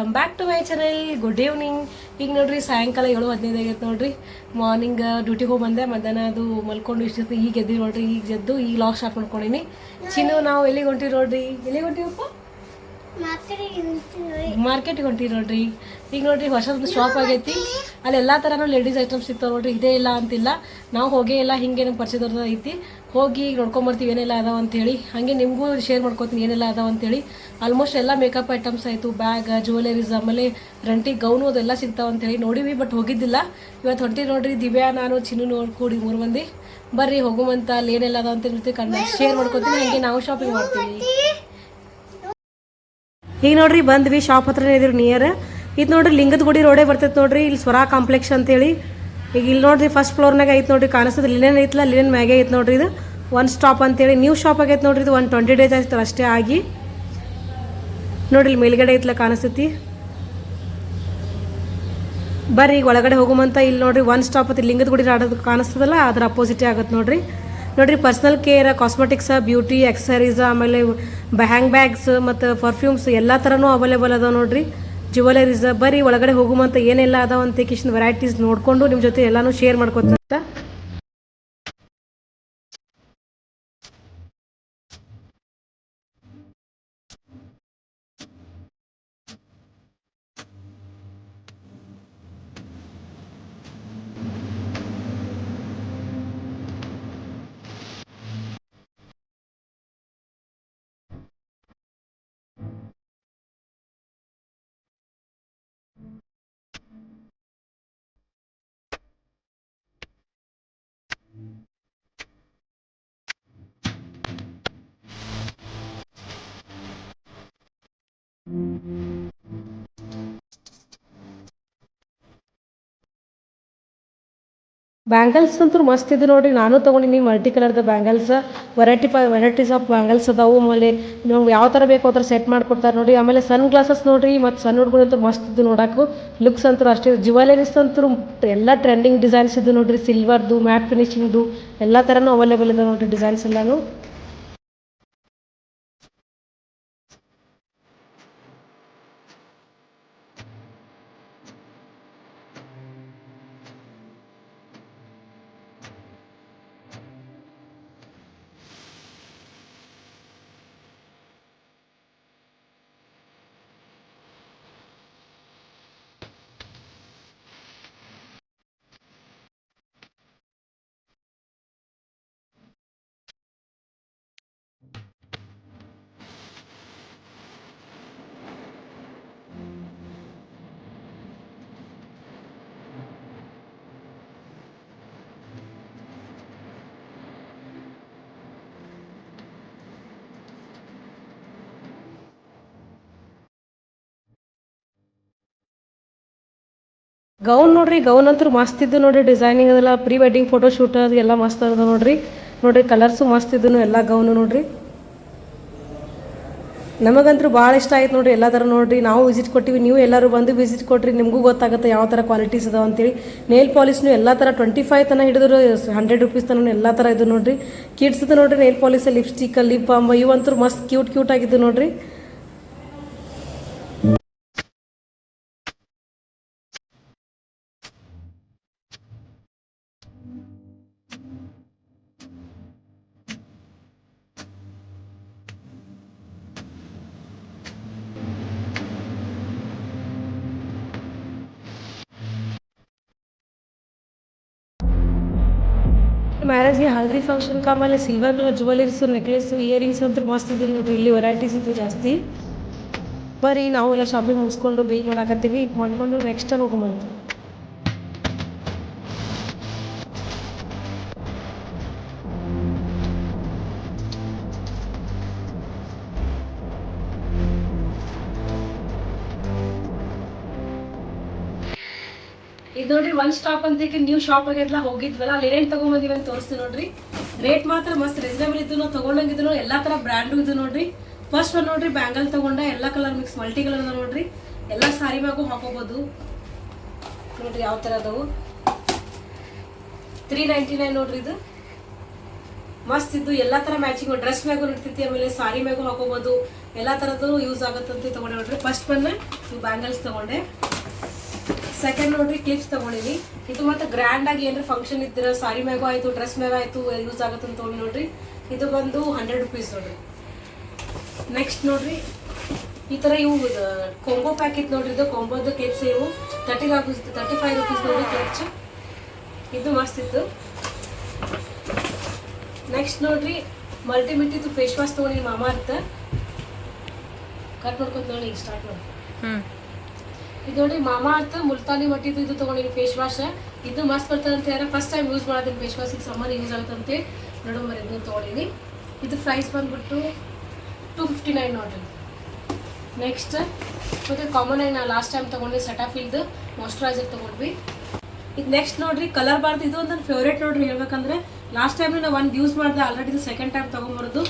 Welcome back to my channel. Good evening. ಈಗ ನೋಡ್ರಿ ಸಾಯಂಕಾಲ 7:15 ಆಗೈತೆ ನೋಡ್ರಿ. ಮಾರ್ನಿಂಗ್ ಡ್ಯೂಟಿಗೆ ಹೋಗಿ ಬಂದೆ. ಮಧ್ಯಾಹ್ನ ಅದು ಮಲ್ಕೊಂಡು ಇಷ್ಟು ಈಗ ಎದ್ದಿ ನೋಡ್ರಿ. ಈಗ ಎದ್ದು ಈಗ ಲಾಗ್ ಸ್ಟಾರ್ಟ್ ಮಾಡ್ಕೊಂಡಿನಿ. ಚಿನ್ನು ನಾವು ಎಲ್ಲಿಗೆ ಹೊಂಟಿವಿ ನೋಡ್ರಿ? ಎಲ್ಲಿಗೆ ಹೊಂಟಿವಪ್ಪ? ಮಾರ್ಕೆಟ್ಗೆ ಹೊಂಟಿವಿ ನೋಡ್ರಿ. ಈಗ ನೋಡ್ರಿ ಹೊಸದೊಂದು ಶಾಪ್ ಆಗೈತಿ. ಅಲ್ಲಿ ಎಲ್ಲಾ ತರನು ಲೇಡೀಸ್ ಐಟಮ್ಸ್ ಸಿಗ್ತಾವ ನೋಡ್ರಿ. ಇದೇ ಇಲ್ಲ ಅಂತಿಲ್ಲ, ನಾವು ಹೋಗೇ ಇಲ್ಲ. ಹಿಂಗೆ ನಮ್ಮ ಪರಿಚಯದವ್ರದ್ದು ಐತಿ. ಹೋಗಿ ಈಗ ನೋಡ್ಕೊಂಬರ್ತೀವಿ ಏನೆಲ್ಲ ಅದಾವ ಅಂತೇಳಿ. ಹಾಗೆ ನಿಮಗೂ ಶೇರ್ ಮಾಡ್ಕೋತೀನಿ ಏನೆಲ್ಲ ಅದಾವ ಅಂತೇಳಿ. ಆಲ್ಮೋಸ್ಟ್ ಎಲ್ಲ ಮೇಕಪ್ ಐಟಮ್ಸ್ ಆಯಿತು, ಬ್ಯಾಗ್, ಜ್ಯುವೆಲರೀಸ್, ಆಮೇಲೆ ರಂಟಿ ಗೌನು ಅದೆಲ್ಲ ಸಿಗ್ತಾವ ಅಂತೇಳಿ ನೋಡಿವಿ, ಬಟ್ ಹೋಗಿದ್ದಿಲ್ಲ. ಇವತ್ತು ಹೊಂಟಿ ನೋಡ್ರಿ. ದಿವ್ಯಾ, ನಾನು, ಚಿನ್ನು ಕೂಡಿ 3 ಮಂದಿ ಬರ್ರಿ ಹೋಗುವಂತ. ಅಲ್ಲಿ ಏನೆಲ್ಲ ಅದಾವ ಅಂತ ಕಣ್ಣ ಶೇರ್ ಮಾಡ್ಕೋತೀನಿ. ಹಾಗೆ ನಾವು ಶಾಪಿಂಗ್ ಮಾಡ್ತೀವಿ. ಈಗ ನೋಡ್ರಿ ಬಂದ್ವಿ, ಶಾಪ್ ಹತ್ರನೇ ಇದ್ರಿ ನಿಯರ್. ಇದು ನೋಡ್ರಿ ಲಿಂಗದ ಗುಡಿ ರೋಡೇ ಬರ್ತೈತೆ ನೋಡ್ರಿ. ಇಲ್ಲಿ ಸ್ವರಾ ಕಾಂಪ್ಲೆಕ್ಸ್ ಅಂತೇಳಿ. ಈಗ ಇಲ್ಲಿ ನೋಡ್ರಿ ಫಸ್ಟ್ ಫ್ಲೋರ್ನಾಗ ಐತೆ ನೋಡ್ರಿ, ಕಾಣಿಸ್ತದೆ. ಲಿನೇನ್ ಐತಲ್ಲ, ಲಿನೇನ್ ಮ್ಯಾಗೆ ಐತೆ ನೋಡ್ರಿ. ಇದು ಒನ್ ಸ್ಟಾಪ್ ಅಂತೇಳಿ ನ್ಯೂ ಶಾಪ್ ಆಗೈತೆ ನೋಡ್ರಿ. ಇದು 120 days ಆಯ್ತು ಅಷ್ಟೇ ಆಗಿ. ನೋಡ್ರಿ ಇಲ್ಲಿ ಮೇಲ್ಗಡೆ ಐತಲ್ಲ ಕಾಣಿಸ್ತೈತಿ. ಬರ್ರಿ ಈಗ ಒಳಗಡೆ ಹೋಗುವಂತ. ಇಲ್ಲಿ ನೋಡ್ರಿ ಒನ್ ಸ್ಟಾಪ್ ಅಂತ ಲಿಂಗದ ಗುಡಿ ಆಡೋದು ಕಾಣಿಸ್ತದಲ್ಲ, ಅದ್ರ ಅಪೋಸಿಟೇ ಆಗುತ್ತೆ ನೋಡ್ರಿ. ನೋಡ್ರಿ personal care, cosmetics, beauty, accessories, ಆಮೇಲೆ ಹ್ಯಾಂಡ್ ಬ್ಯಾಗ್ಸ್ ಮತ್ತು ಪರ್ಫ್ಯೂಮ್ಸ್ ಎಲ್ಲ ಥರನೂ ಅವೈಲೇಬಲ್ ಅದಾವ ನೋಡ್ರಿ. ಜ್ಯುವೆಲರೀಸ್. ಬರ್ರಿ ಒಳಗಡೆ ಹೋಗುವಂತ ಏನೆಲ್ಲ ಅದಾವ ಅಂತ ಕಿಶನ್ ವೆರೈಟೀಸ್ ನೋಡಿಕೊಂಡು ನಿಮ್ಮ ಜೊತೆ ಎಲ್ಲಾನು ಶೇರ್ ಮಾಡ್ಕೊತ. ಬ್ಯಾಂಗಲ್ಸ್ ಅಂತೂ ಮಸ್ತ್ ಇದೆ ನೋಡ್ರಿ. ನಾನು ತೊಗೊಂಡಿನಿ ಮಲ್ಟಿ ಕಲರ್ದ ಬ್ಯಾಂಗಲ್ಸ್. ವೆರೈಟೀಸ್ ಆಫ್ ಬ್ಯಾಂಗಲ್ಸ್ ಅದಾವು. ಆಮೇಲೆ ನೀವು ಯಾವ ಥರ ಬೇಕು ಆ ಥರ ಸೆಟ್ ಮಾಡ್ಕೊಡ್ತಾರೆ ನೋಡಿ. ಆಮೇಲೆ ಸನ್ ಗ್ಲಾಸಸ್ ನೋಡ್ರಿ, ಮತ್ತು ಸಣ್ಣ ಹುಡುಗರಂತೂ ಮಸ್ತ್ ಇದ್ದು ನೋಡೋಕ್ಕೂ. ಲುಕ್ಸ್ ಅಂತೂ ಅಷ್ಟೇ. ಜ್ಯುವೆಲರೀಸ್ ಅಂತೂ ಎಲ್ಲ ಟ್ರೆಂಡಿಂಗ್ ಡಿಸೈನ್ಸ್ ಇದ್ದು ನೋಡ್ರಿ. ಸಿಲ್ವರ್ದು, ಮ್ಯಾಟ್ ಫಿನಿಶಿಂಗ್ದು ಎಲ್ಲ ಥರನೂ ಅವೈಲೇಬಲ್ ಇದೆ ನೋಡ್ರಿ ಡಿಸೈನ್ಸ್ ಎಲ್ಲಾನು. ಗೌನ್ ನೋಡ್ರಿ, ಗೌನ್ ಅಂತೂ ಮಸ್ತ್ ಇದ್ದು ನೋಡ್ರಿ. ಡಿಸೈನಿಂಗ್ ಅದೆಲ್ಲ ಪ್ರೀ ವೆಡ್ಡಿಂಗ್ ಫೋಟೋ ಶೂಟ್ ಅದು ಎಲ್ಲ ಮಸ್ತ್ ಅದ ನೋಡ್ರಿ. ನೋಡ್ರಿ ಕಲರ್ಸು ಮಸ್ತ್ ಇದ್ದು ಎಲ್ಲ ಗೌನು ನೋಡ್ರಿ. ನಮಗಂತೂ ಭಾಳ ಇಷ್ಟ ಆಯ್ತು ನೋಡ್ರಿ ಎಲ್ಲ ಥರ ನೋಡ್ರಿ. ನಾವು ವಿಸಿಟ್ ಕೊಟ್ಟಿವಿ, ನೀವು ಎಲ್ಲರೂ ಬಂದು ವಿಸಿಟ್ ಕೊಟ್ರಿ, ನಿಮಗೂ ಗೊತ್ತಾಗುತ್ತೆ ಯಾವ ಥರ ಕ್ವಾಲಿಟೀಸ್ ಅದಾವ ಅಂತೇಳಿ. ನೇಲ್ ಪಾಲಿಸ್ನು ಎಲ್ಲ ಥರ 25 ತನಕ ಹಿಡಿದ್ರು 100 ರೂಪೀಸ್ ತನಕ ಎಲ್ಲ ಥರ ಇದು ನೋಡ್ರಿ. ಕಿಡ್ಸ್ದು ನೋಡ್ರಿ nail polish, lipstick, lip balm ಇವಂತೂ ಮಸ್ತ್ ಕ್ಯೂಟ್ ಆಗಿದ್ದು ನೋಡ್ರಿ. ಮ್ಯಾರೇಜ್ಗೆ ಹಲ್ದಿ ಫಂಕ್ಷನ್ ಆಮೇಲೆ ಸಿಲ್ವರ್ ಜ್ಯುವೆಲರೀಸ್, ನೆಕ್ಲೆಸ್, ಇಯರಿಂಗ್ಸ್ ಅಂತೂ ಮಸ್ತ್ ಇದೆ ನೋಡ್ರಿ. ಇಲ್ಲಿ ವೆರೈಟೀಸ್ ಇತ್ತು ಜಾಸ್ತಿ. ಬರ್ರಿ ನಾವೆಲ್ಲ ಶಾಪಿಂಗ್ ಮುಗಿಸ್ಕೊಂಡು ಬೇಗ ಮಾಡಾಕತ್ತೀವಿ. ಮಾಡ್ಕೊಂಡು ನೆಕ್ಸ್ಟ್ ಹೋಗ್ಬಂತು. ಇದು ನೋಡ್ರಿ ಒನ್ ಸ್ಟಾಪ್ ಅಂತ ನ್ಯೂ ಶಾಪ್ ಆಗಿರ್ಲ ಹೋಗಿದ್ವಲ್ಲ, ಅಲ್ಲಿ ಏನೇನು ತಗೊಂಬಂದಿವಿ ಅಂತ ತೋರಿಸ್ತೀವಿ ನೋಡ್ರಿ. ರೇಟ್ ಮಾತ್ರ ಮಸ್ತ್ ರೀಸನೇಬಲ್ ಇದ್ದು. ನಾವು ತಗೊಂಡಂಗಿದ್ದು ಎಲ್ಲಾ ತರ ಬ್ರ್ಯಾಂಡು ಇದು ನೋಡ್ರಿ. ಫಸ್ಟ್ ಒನ್ ನೋಡ್ರಿ ಬ್ಯಾಂಗಲ್ ತಗೊಂಡ, ಎಲ್ಲಾ ಕಲರ್ ಮಿಕ್ಸ್ ಮಲ್ಟಿ ಕಲರ್ ಅದ ನೋಡ್ರಿ. ಎಲ್ಲಾ ಸಾರಿ ಮ್ಯಾಗೂ ಹಾಕೋಬಹುದು ನೋಡ್ರಿ. ಯಾವ ತರ ಅದಾವು. 399 ನೋಡ್ರಿ. ಇದು ಮಸ್ತ್ ಇದ್ದು. ಎಲ್ಲಾ ತರ ಮ್ಯಾಚಿಂಗ್ ಡ್ರೆಸ್ ಮ್ಯಾಗೂ ಇರ್ತೈತಿ, ಆಮೇಲೆ ಸಾರಿ ಮ್ಯಾಗೂ ಹಾಕೋಬಹುದು. ಎಲ್ಲ ಥರದ್ದು ಯೂಸ್ ಆಗುತ್ತಂತ ತೊಗೊಂಡೆ ನೋಡ್ರಿ. ಫಸ್ಟ್ ಒನ್ ಇವು ಬ್ಯಾಂಗಲ್ಸ್ ತೊಗೊಂಡೆ. ಸೆಕೆಂಡ್ ನೋಡ್ರಿ ಕ್ಲಿಪ್ಸ್ ತೊಗೊಂಡಿನಿ. ಇದು ಮತ್ತು ಗ್ರ್ಯಾಂಡಾಗಿ ಏನಾರ ಫಂಕ್ಷನ್ ಇದ್ದರೆ ಸಾರಿ ಮ್ಯಾಗೋ ಆಯಿತು, ಡ್ರೆಸ್ ಮ್ಯಾಗ ಆಯಿತು ಯೂಸ್ ಆಗುತ್ತಂತ ತೊಗೊಂಡು ನೋಡ್ರಿ. ಇದು ಬಂದು 100 ರೂಪೀಸ್ ನೋಡ್ರಿ. ನೆಕ್ಸ್ಟ್ ನೋಡ್ರಿ ಈ ಥರ ಇವು ಕೊಂಬೋ ಪ್ಯಾಕ್ ಇತ್ತು ನೋಡ್ರಿ. ಇದು ಕೊಂಬೋದು ಕ್ಲಿಪ್ಸ್ ಇವು 35 ರೂಪೀಸ್ ನೋಡ್ರಿ ಕ್ಲಚ್. ಇದು ಮಸ್ತ್ ಇತ್ತು. ನೆಕ್ಸ್ಟ್ ನೋಡ್ರಿ ಮಲ್ಟಿಮಿಟ್ಟಿದ್ದು ಫೇಸ್ ವಾಶ್ ತೊಗೊಂಡಿನಿ ಮಾಮಾ ಅರ್ಥ. ಕಟ್ ಮಾಡ್ಕೊತ ನೋಡಿ ಈಗ ಸ್ಟಾರ್ಟ್ ಮಾಡಿ. ಇದು ನೋಡಿ ಮಾಮಾ ಅರ್ಥ ಮುಲ್ತಾನಿ ಮಟ್ಟಿದ್ದು ಇದು ತೊಗೊಂಡಿನಿ ಫೇಸ್ ವಾಶ್. ಇದು ಮಸ್ತ್ ಬರ್ತದೆ ಅಂತ ಯಾರ ಫಸ್ಟ್ ಟೈಮ್ ಯೂಸ್ ಮಾಡೋದೀನಿ ಫೇಸ್ ವಾಶ್. ಈಗ ಸಮ್ಮರ್ ಯೂಸ್ ಆಗುತ್ತಂತೆ ನೋಡೋಂಬರಿ ಇದನ್ನು ತೊಗೊಂಡಿನಿ. ಇದು ಪ್ರೈಸ್ ಬಂದ್ಬಿಟ್ಟು 259 ನೋಡ್ರಿ. ನೆಕ್ಸ್ಟ್ ಮತ್ತು ಕಾಮನ್ ಆಗಿ ನಾವು ಲಾಸ್ಟ್ ಟೈಮ್ ತೊಗೊಂಡ್ವಿ ಸೆಟಾಫಿಲ್ದು ಮಾಯ್ಶ್ಚರೈಸರ್ ತೊಗೊಂಡ್ವಿ. ಇದು ನೆಕ್ಸ್ಟ್ ನೋಡ್ರಿ ಕಲರ್ ಬಾರ್ದು. ಇದು ಒಂದು ನನ್ನ ಫೇವ್ರೇಟ್ ನೋಡ್ರಿ ಹೇಳ್ಬೇಕಂದ್ರೆ. ಲಾಸ್ಟ್ ಟೈಮ್ ನಾವು ಒಂದು ಯೂಸ್ ಮಾಡಿದೆ ಆಲ್ರೆಡಿ. ಇದು ಸೆಕೆಂಡ್ ಟೈಮ್ ತೊಗೊಂಬರೋದು.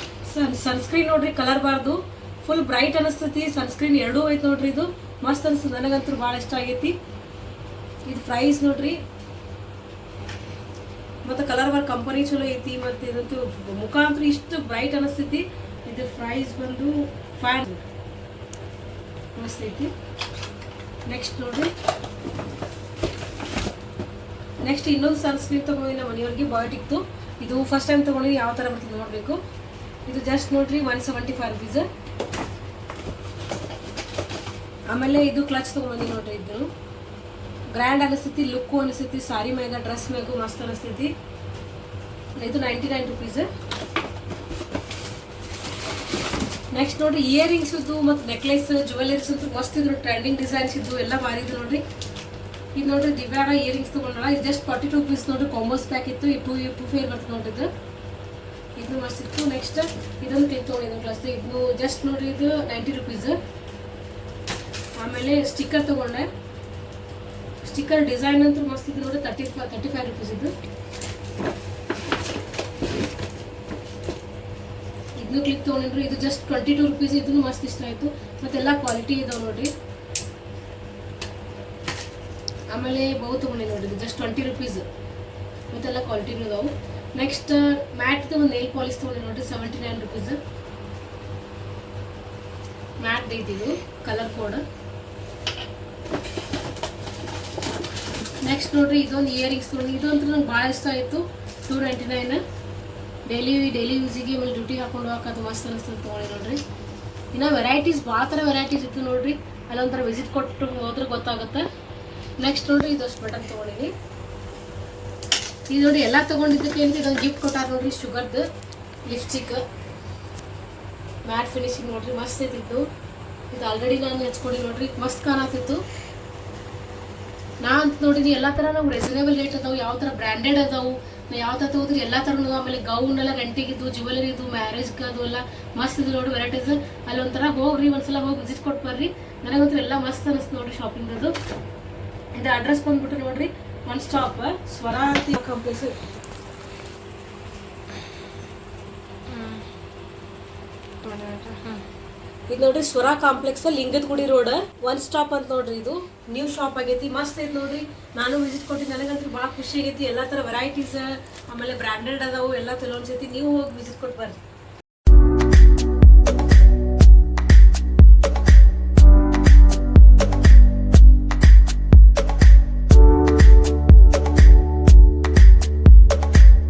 ಸನ್ಸ್ಕ್ರೀನ್ ನೋಡ್ರಿ ಕಲರ್ ಬಾರ್ದು ಫುಲ್ ಬ್ರೈಟ್ ಅನಿಸ್ತೈತಿ. ಸನ್ಸ್ಕ್ರೀನ್ ಎರಡೂ ಐತೆ ನೋಡ್ರಿ. ಇದು ಮಸ್ತ್ ಅನಿಸ್ತದೆ, ನನಗಂತೂ ಭಾಳ ಇಷ್ಟ ಆಗೈತಿ. ಇದು ಪ್ರೈಸ್ ನೋಡ್ರಿ ಮತ್ತು ಕಲರ್ ಬಾರ್ ಕಂಪನಿ ಚಲೋ ಐತಿ. ಮತ್ತು ಇದಂತೂ ಮುಖ ಅಂತೂ ಇಷ್ಟು ಬ್ರೈಟ್ ಅನಿಸ್ತೈತಿ. ಇದು ಪ್ರೈಸ್ ಬಂದು 500 ಮಸ್ತ್ ಐತಿ. ನೆಕ್ಸ್ಟ್ ನೋಡ್ರಿ ನೆಕ್ಸ್ಟ್ ಇನ್ನೊಂದು ಸನ್ಸ್ಕ್ರೀನ್ ತೊಗೊಂಡಿನಿ ನಮ್ಮ ಮನೆಯವ್ರಿಗೆ ಬಯೋಟಿಕ್ದು. ಇದು ಫಸ್ಟ್ ಟೈಮ್ ತೊಗೊಂಡಿನಿ, ಯಾವ ಥರ ಬರ್ತದೆ ನೋಡಬೇಕು. ಇದು ಜಸ್ಟ್ ನೋಡ್ರಿ 175 ರೂಪೀಸ್. ಆಮೇಲೆ ಇದು ಕ್ಲಚ್ ತೊಗೊಂಡ್ಬಂದಿ ನೋಡ್ರಿ. ಇದು ಗ್ರ್ಯಾಂಡ್ ಅನಿಸ್ತೈತಿ, ಲುಕ್ಕು ಅನಿಸ್ತೈತಿ, ಸಾರಿ ಮ್ಯಾಗ ಡ್ರೆಸ್ ಮ್ಯಾಗು ಮಸ್ತ್ ಅನಿಸ್ತೈತಿ. ಇದು 99 ರೂಪೀಸ್. ನೆಕ್ಸ್ಟ್ ನೋಡ್ರಿ ಇಯರಿಂಗ್ಸ್ ಇದ್ದು ಮತ್ತು ನೆಕ್ಲೆಸ್ ಜ್ಯುವೆಲರೀಸ್ ಅಂತೂ ಮಸ್ತ್ ಇದ್ರು. ಟ್ರೆಂಡಿಂಗ್ ಡಿಸೈನ್ಸ್ ಇದ್ದು ಎಲ್ಲ ಮಾರಿದ್ದು ನೋಡ್ರಿ. ಇದು ನೋಡ್ರಿ ದಿವ್ಯಾಗ ಇಯರಿಂಗ್ಸ್ ತೊಗೊಂಡ್ರಲ್ಲ. ಇದು ಜಸ್ಟ್ 42 ರೂಪೀಸ್ ನೋಡ್ರಿ. ಕಾಂಬೋಸ್ ಪ್ಯಾಕ್ ಇತ್ತು. ಈ ಟೂ ಫೇರ್ ಬರ್ತದೆ ನೋಡ್ರಿ. ಇದು ಮಸ್ತ್ ಇತ್ತು. ನೆಕ್ಸ್ಟ್ ಇದೊಂದು ಕ್ಲಿಪ್ ತೊಗೊಂಡಿದ್ದು ಕ್ಲಾಸ್. ಇದು ಜಸ್ಟ್ ನೋಡ್ರಿ ಇದು 90 ರೂಪೀಸ್. ಆಮೇಲೆ ಸ್ಟಿಕ್ಕರ್ ತೊಗೊಂಡೆ. ಸ್ಟಿಕ್ಕರ್ ಡಿಸೈನ್ ಅಂತೂ ಮಸ್ತ್ ಇದು ನೋಡಿ. 35 ರೂಪೀಸ್ ಇದು. ಇದನ್ನು ಕ್ಲಿಕ್ ತೊಗೊಂಡ್ರಿ. ಇದು ಜಸ್ಟ್ 22 ರೂಪೀಸ್. ಇದನ್ನು ಮಸ್ತ್ ಇಷ್ಟ ಆಯಿತು. ಮತ್ತೆಲ್ಲ ಕ್ವಾಲಿಟಿ ಇದಾವೆ ನೋಡ್ರಿ. ಆಮೇಲೆ ಬಹು ತೊಗೊಂಡೆ ನೋಡ್ರಿ. ಇದು ಜಸ್ಟ್ 20 ರೂಪೀಸ್. ಮತ್ತೆಲ್ಲ ಕ್ವಾಲಿಟಿನೂ ಇದಾವೆ. ನೆಕ್ಸ್ಟ್ ಮ್ಯಾಟ್ದು ಒಂದು ನೇಲ್ ಪಾಲಿಶ್ ತೊಗೊಂಡೆ ನೋಡ್ರಿ. 79 ರೂಪೀಸ್. ಮ್ಯಾಟ್ ಐತಿ ಇದು ಕಲರ್ ಕೋಡ್. ನೆಕ್ಸ್ಟ್ ನೋಡ್ರಿ ಇದೊಂದು ಇಯರಿಂಗ್ಸ್ ತೊಗೊಂಡು. ಇದು ಅಂತೂ ನಂಗೆ ಭಾಳ ಇಷ್ಟ ಆಯಿತು. 299. ಡೈಲಿ ಯೂಸಿಗೆ ಆಮೇಲೆ ಡ್ಯೂಟಿ ಹಾಕೊಂಡು ಹೋಗೋದು ಮಸ್ತ್ ಅನಿಸ್ತದೆ ತೊಗೊಂಡು ನೋಡ್ರಿ. ಇನ್ನು ವೆರೈಟೀಸ್ ಭಾಳ ಥರ ವೆರೈಟೀಸ್ ಇತ್ತು ನೋಡ್ರಿ. ಅಲ್ಲೊಂಥರ ವಿಸಿಟ್ ಕೊಟ್ಟು ಹೋದ್ರೆ ಗೊತ್ತಾಗುತ್ತೆ. ನೆಕ್ಸ್ಟ್ ನೋಡ್ರಿ ಇದಷ್ಟು ಬಟನ್ ತೊಗೊಂಡಿನಿ. ಇದು ನೋಡಿ ಎಲ್ಲ ತೊಗೊಂಡಿದ್ದಕ್ಕೆ ಅಂತ ಇದೊಂದು ಗಿಫ್ಟ್ ಕೊಟ್ಟಾರ ನೋಡ್ರಿ. ಶುಗರ್ದು ಲಿಪ್ಸ್ಟಿಕ್ ಮ್ಯಾಟ್ ಫಿನಿಶಿಂಗ್ ನೋಡ್ರಿ ಮಸ್ತ್ ಐತಿತ್ತು. ಇದು ಆಲ್ರೆಡಿ ನಾನು ಹಚ್ಕೊಂಡು ನೋಡ್ರಿ ಮಸ್ತ್ ಕಾಣತ್ತಿತ್ತು. ನಾ ಅಂತ ನೋಡಿನಿ ಎಲ್ಲ ಥರ ನಾವು ರೀಸನೇಬಲ್ ರೇಟ್ ಅದಾವೆ. ಯಾವ ಥರ ಬ್ರ್ಯಾಂಡೆಡ್ ಅದಾವು, ನಾ ಯಾವ ಥರ ತಗೋದ್ರಿ ಎಲ್ಲ ಥರನೂ. ಆಮೇಲೆ ಗೌನ್ ಎಲ್ಲ ರೆಂಟಿಗಿದ್ದು, ಜ್ಯುವೆಲರಿದು, ಮ್ಯಾರೇಜ್ಗೆ ಅದು ಎಲ್ಲ ಮಸ್ತ್ ಇದು ನೋಡಿ ವೆರೈಟೀಸ್. ಅಲ್ಲಿ ಒಂಥರ ಹೋಗ್ರಿ ಒಂದ್ಸಲ ಹೋಗಿ ವಿಸಿಟ್ ಕೊಟ್ಟು ಬರ್ರಿ. ನನಗಂತೂ ಎಲ್ಲ ಮಸ್ತ್ ಅನಿಸ್ತು ನೋಡ್ರಿ ಶಾಪಿಂಗದು. ಇದು ಅಡ್ರೆಸ್ ಬಂದ್ಬಿಟ್ಟು ನೋಡ್ರಿ ಒನ್ ಸ್ಟಾಪ್ ಸ್ವರಾತಿ ಕಾಂಪ್ಲೆಕ್ಸ್. ಇದು ನೋಡ್ರಿ ಸ್ವರಾ ಕಾಂಪ್ಲೆಕ್ಸ್ ಲಿಂಗದ ಗುಡಿ ರೋಡ್ ಒನ್ ಸ್ಟಾಪ್ ಅಂತ ನೋಡ್ರಿ. ಇದು ನ್ಯೂ ಶಾಪ್ ಆಗೈತಿ. ಮಸ್ತ್ ಐತಿ ನೋಡ್ರಿ. ನಾನು ವಿಸಿಟ್ ಕೊಟ್ಟಿದ್ದು. ನನಗಂತೂ ಭಾಳ ಖುಷಿ ಆಗೈತಿ. ಎಲ್ಲ ಥರ ವೆರೈಟೀಸ್ ಆಮೇಲೆ ಬ್ರ್ಯಾಂಡೆಡ್ ಅದಾವು ಎಲ್ಲ ಕೆಲವೊಂದು ಸತಿ ನೀವು ಹೋಗಿ ವಿಸಿಟ್ ಕೊಟ್ಟು ಬರ್ರಿ.